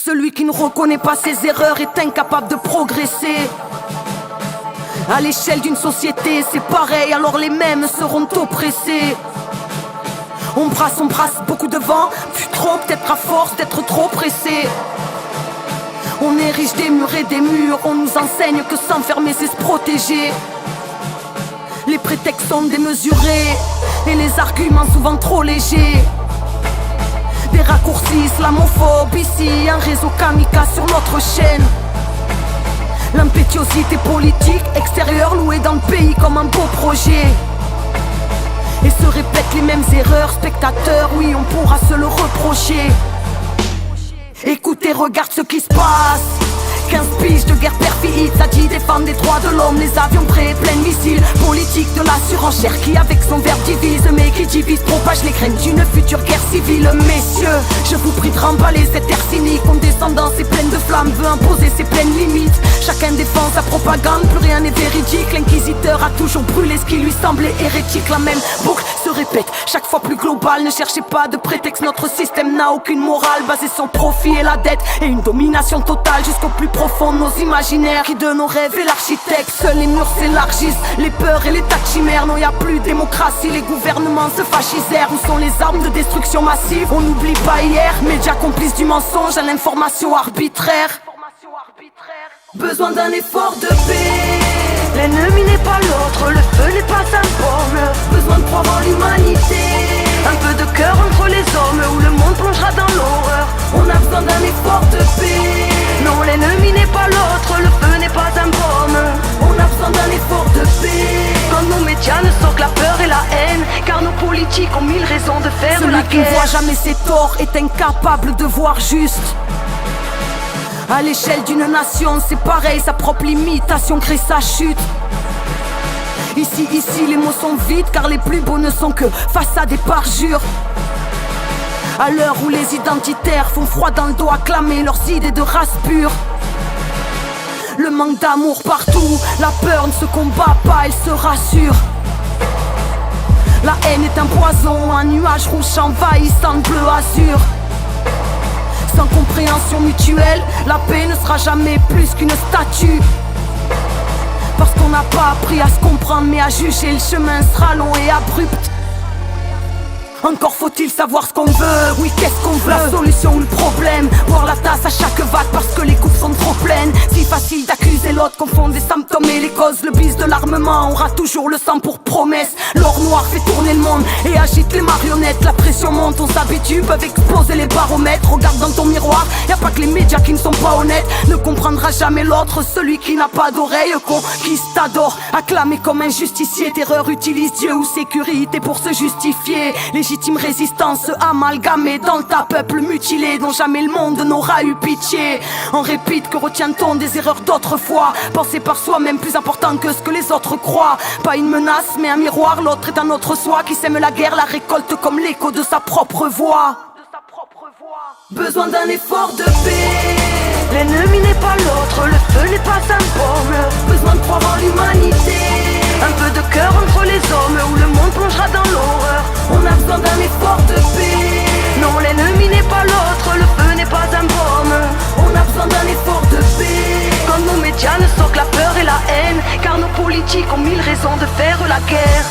Celui qui ne reconnaît pas ses erreurs est incapable de progresser. À l'échelle d'une société, c'est pareil, alors les mêmes seront oppressés. On brasse beaucoup de vent, puis trop, peut-être à force d'être trop pressé. On érige des murs et des murs, on nous enseigne que s'enfermer c'est se protéger. Les prétextes sont démesurés et les arguments souvent trop légers. Des raccourcis, islamophobe ici, un réseau kamikaze sur notre chaîne. L'impétuosité politique extérieure louée dans le pays comme un beau projet. Et se répètent les mêmes erreurs, spectateurs, oui on pourra se le reprocher. Écoutez, regarde ce qui se passe. 15 piges de guerre perfide, ça dit défendre les droits de l'homme. Les avions prêts, plein de missiles. Politique de la surenchère qui avec son verbe divise. Mais qui divise propage les graines d'une future guerre civile. Messieurs, je vous prie de remballer cette ère cynique. Condescendance et pleine de flammes veut imposer ses pleines limites. Chacun défend sa propagande, plus rien n'est véridique. L'inquisiteur a toujours brûlé ce qui lui semblait hérétique. La même boucle se répète, chaque fois plus globale. Ne cherchez pas de prétexte, notre système n'a aucune morale. Basé sur profit et la dette et une domination totale jusqu'au plus profond de nos imaginaires. Qui de nos rêves est l'architecte. Seuls les murs s'élargissent, les peurs et les tas de chimères. Non, y a plus de démocratie, les gouvernements se fascisèrent. Où sont les armes de destruction massive? On n'oublie pas hier, médias complices du mensonge à l'information arbitraire. Besoin d'un effort de paix. L'ennemi n'est pas l'autre, le feu n'est pas un pomme. Besoin de croire en l'humanité. Un peu de cœur entre les hommes ou le monde plongera dans l'horreur. On a besoin d'un effort de paix. Non, l'ennemi n'est pas l'autre, le feu n'est pas un pomme. On a besoin d'un effort de paix. Quand nos médias ne sortent la peur et la haine, car nos politiques ont mille raisons de faire Celui la qui ne guerre. voit jamais ses torts est incapable de voir juste. À l'échelle d'une nation, c'est pareil, sa propre limitation crée sa chute. Ici, les mots sont vides, car les plus beaux ne sont que face à des parjures. À l'heure où les identitaires font froid dans le dos à clamer leurs idées de race pure. Le manque d'amour partout, la peur ne se combat pas, elle se rassure. La haine est un poison, un nuage rouge envahissant le bleu azur. Sans compréhension mutuelle, la paix ne sera jamais plus qu'une statue. Parce qu'on n'a pas appris à se comprendre mais à juger, le chemin sera long et abrupt. Encore faut-il savoir ce qu'on veut, oui qu'est-ce qu'on veut. La solution ou le problème, boire la tasse à chaque vague parce que les coupes sont trop pleines. Si facile d'accuser l'autre, confondre les symptômes et les causes. Le vice de l'armement aura toujours le sang pour promesse. L'or noir fait tourner le monde et agite les marionnettes. La pression monte, on s'habitue, peuvent exploser les baromètres. Regarde dans ton miroir, y a pas que les médias qui ne sont pas honnêtes. Ne comprendra jamais l'autre, celui qui n'a pas d'oreille. Conquistador, acclamé comme un justicier. Terreur utilise Dieu ou sécurité pour se justifier. Légitime résistance amalgamée dans le tas peuple mutilé dont jamais le monde n'aura eu pitié. On répète que retient-on des erreurs d'autrefois. Penser par soi-même plus important que ce que les autres croient. Pas une menace mais un miroir, l'autre est un autre soi. Qui sème la guerre, la récolte comme l'écho de sa propre voix. Besoin d'un effort de paix. L'ennemi n'est pas l'autre, le feu n'est pas un pomme. Besoin de croire en l'humanité. Un peu de cœur entre les hommes ou le monde plongera dans l'horreur. On a besoin d'un effort de paix. Non, l'ennemi n'est pas l'autre, le feu n'est pas un pomme. On a besoin d'un effort de paix. Quand nos médias ne sortent la peur et la haine, car nos politiques ont mille raisons de faire la guerre.